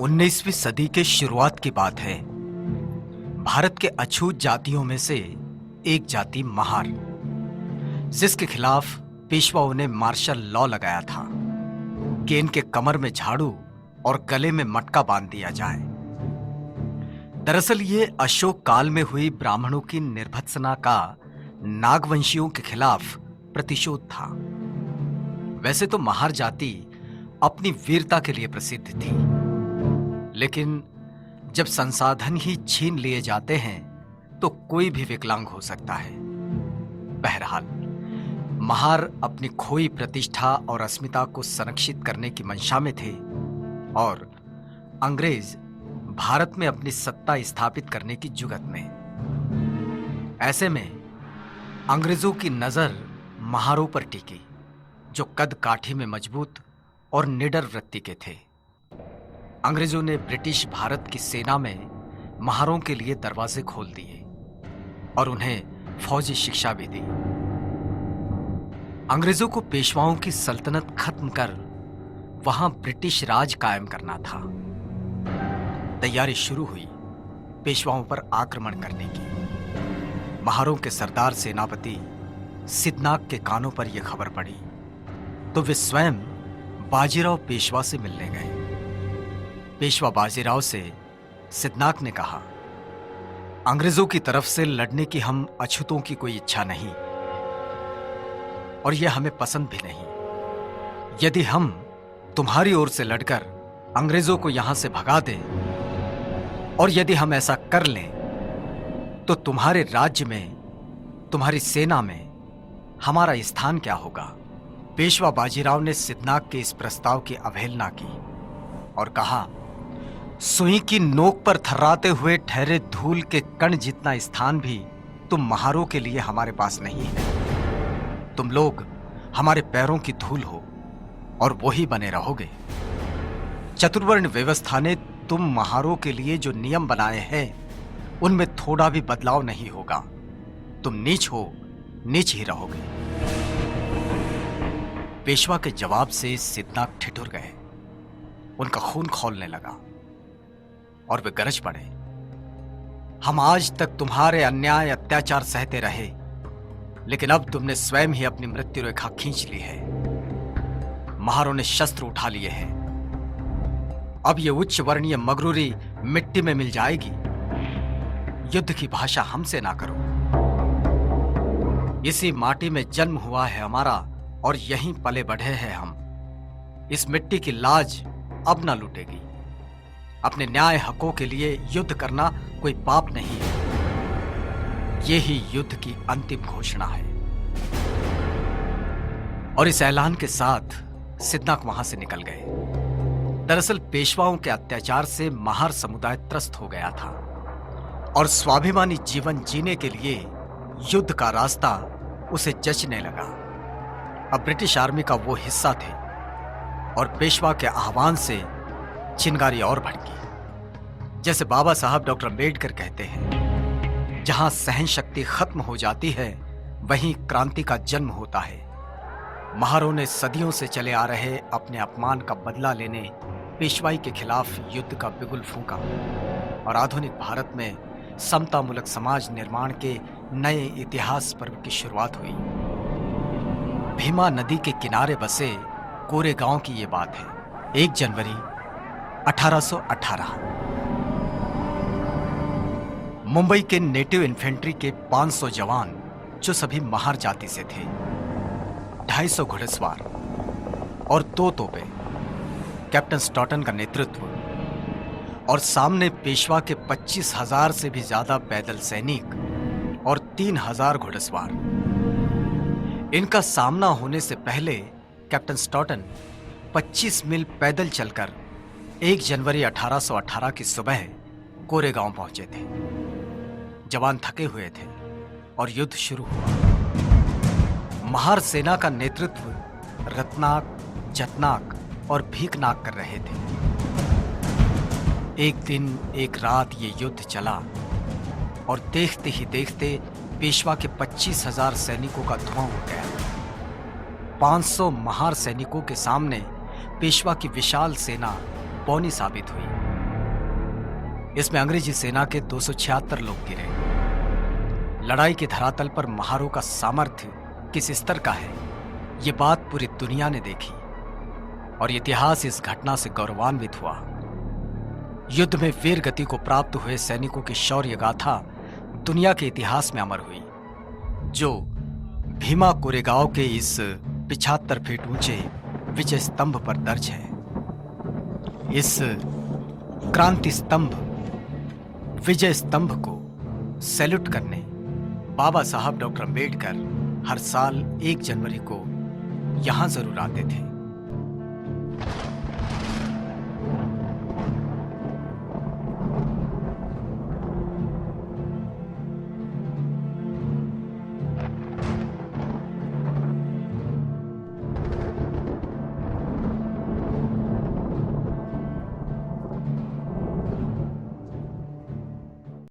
19वीं सदी के शुरुआत की बात है। भारत के अछूत जातियों में से एक जाति महार, जिसके खिलाफ पेशवाओं ने मार्शल लॉ लगाया था कि इनके कमर में झाड़ू और गले में मटका बांध दिया जाए। दरअसल ये अशोक काल में हुई ब्राह्मणों की निर्भत्सना का नागवंशियों के खिलाफ प्रतिशोध था। वैसे तो महार जाति अपनी वीरता के लिए प्रसिद्ध थी, लेकिन जब संसाधन ही छीन लिए जाते हैं तो कोई भी विकलांग हो सकता है। बहरहाल महार अपनी खोई प्रतिष्ठा और अस्मिता को संरक्षित करने की मंशा में थे और अंग्रेज भारत में अपनी सत्ता स्थापित करने की जुगत में। ऐसे में अंग्रेजों की नजर महारों पर टिकी, जो कद काठी में मजबूत और निडर वृत्ति के थे। अंग्रेजों ने ब्रिटिश भारत की सेना में महारों के लिए दरवाजे खोल दिए और उन्हें फौजी शिक्षा भी दी। अंग्रेजों को पेशवाओं की सल्तनत खत्म कर वहां ब्रिटिश राज कायम करना था। तैयारी शुरू हुई पेशवाओं पर आक्रमण करने की। महारों के सरदार सेनापति सिद्धनाग के कानों पर यह खबर पड़ी तो वे स्वयं बाजीराव पेशवा से मिलने गए। पेशवा बाजीराव से सिद्धनाग ने कहा, अंग्रेजों की तरफ से लड़ने की हम अछूतों की कोई इच्छा नहीं और यह हमें पसंद भी नहीं। यदि हम तुम्हारी ओर से लड़कर अंग्रेजों को यहां से भगा दें और यदि हम ऐसा कर लें तो तुम्हारे राज्य में, तुम्हारी सेना में हमारा स्थान क्या होगा। पेशवा बाजीराव ने सिद्धनाग के इस प्रस्ताव की अवहेलना की और कहा, सुई की नोक पर थर्राते हुए ठहरे धूल के कण जितना स्थान भी तुम महारों के लिए हमारे पास नहीं है। तुम लोग हमारे पैरों की धूल हो और वो ही बने रहोगे। चतुर्वर्ण व्यवस्था ने तुम महारों के लिए जो नियम बनाए हैं उनमें थोड़ा भी बदलाव नहीं होगा। तुम नीच हो, नीच ही रहोगे। पेशवा के जवाब से सिद्धनाग ठिठुर गए। उनका खून खौलने लगा और वे गरज पड़े, हम आज तक तुम्हारे अन्याय अत्याचार सहते रहे, लेकिन अब तुमने स्वयं ही अपनी मृत्यु रेखा खींच ली है। महारों ने शस्त्र उठा लिए हैं। अब ये उच्च वर्णीय मगरूरी मिट्टी में मिल जाएगी। युद्ध की भाषा हमसे ना करो। इसी माटी में जन्म हुआ है हमारा और यहीं पले बढ़े हैं हम। इस मिट्टी की लाज अब ना लूटेगी। अपने न्याय हकों के लिए युद्ध करना कोई पाप नहीं है। ये ही युद्ध की अंतिम घोषणा है। और इस ऐलान के साथ सिद्धनाग वहां से निकल गए। दरअसल पेशवाओं के अत्याचार से महार समुदाय त्रस्त हो गया था और स्वाभिमानी जीवन जीने के लिए युद्ध का रास्ता उसे जचने लगा। अब ब्रिटिश आर्मी का वो हिस्सा थे और पेशवा के आह्वान से चिंगारी और भड़की। जैसे बाबा साहब डॉक्टर अम्बेडकर कहते हैं, जहां सहन शक्ति खत्म हो जाती है वहीं क्रांति का जन्म होता है। महारों ने सदियों से चले आ रहे अपने अपमान का बदला लेने पेशवाई के खिलाफ युद्ध का बिगुल फूंका और आधुनिक भारत में समतामूलक समाज निर्माण के नए इतिहास पर्व की शुरुआत हुई। भीमा नदी के किनारे बसे कोरेगांव की ये बात है। 1 जनवरी 1818। मुंबई के नेटिव इन्फेंट्री के 500 जवान, जो सभी महार जाति से थे, 250 घुड़सवार और 2 तोपें, कैप्टन स्टॉटन का नेतृत्व और सामने पेशवा के 25,000 से भी ज्यादा पैदल सैनिक और 3,000 घुड़सवार। इनका सामना होने से पहले कैप्टन स्टॉटन 25 मील पैदल चलकर 1 जनवरी 1818 की सुबह कोरेगांव पहुंचे थे। जवान थके हुए थे और युद्ध शुरू हुआ। महार सेना का नेतृत्व रत्नाक, जतनाक और भीकनाक कर रहे थे। एक दिन एक रात ये युद्ध चला और देखते ही देखते पेशवा के 25,000 सैनिकों का धुआं उठ गया। 500 महार सैनिकों के सामने पेशवा की विशाल सेना पौनी साबित हुई। इसमें अंग्रेजी सेना के 276 लोग गिरे। लड़ाई के धरातल पर महारों का सामर्थ्य किस स्तर का है, ये बात पूरी दुनिया ने देखी और इतिहास इस घटना से गौरवान्वित हुआ। युद्ध में वीर गति को प्राप्त हुए सैनिकों की शौर्य गाथा दुनिया के इतिहास में अमर हुई, जो भीमा कोरेगांव के इस 75 फीट ऊंचे विजय स्तंभ पर दर्ज है। इस क्रांति स्तंभ, विजय स्तंभ को सैल्यूट करने बाबा साहब डॉक्टर अम्बेडकर हर साल 1 जनवरी को यहां जरूर आते थे।